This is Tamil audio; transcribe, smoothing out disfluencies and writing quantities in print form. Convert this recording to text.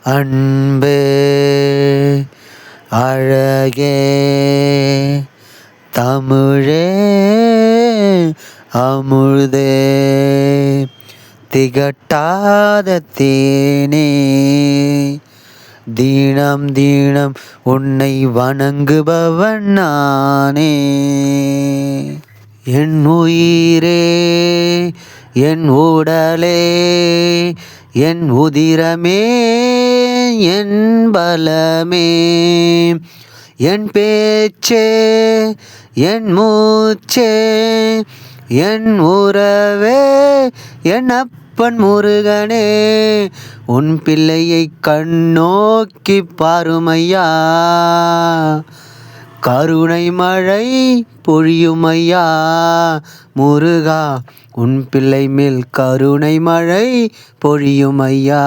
அன்பே அழகே தமிழே அமுதே திகட்டாத தேனே தினம் தினம் உன்னை வணங்குபவன் நானே. என் உயிரே என் உடலே என் உதிரமே என் பலமே என் பேச்சே என் மூச்சே என் உறவே என் அப்பன் முருகனே. உன் பிள்ளையை கண்ணோக்கி பாருமையா, கருணை மழை பொழியுமையா. முருகா உன் பிள்ளை மேல் கருணை மழை பொழியுமையா.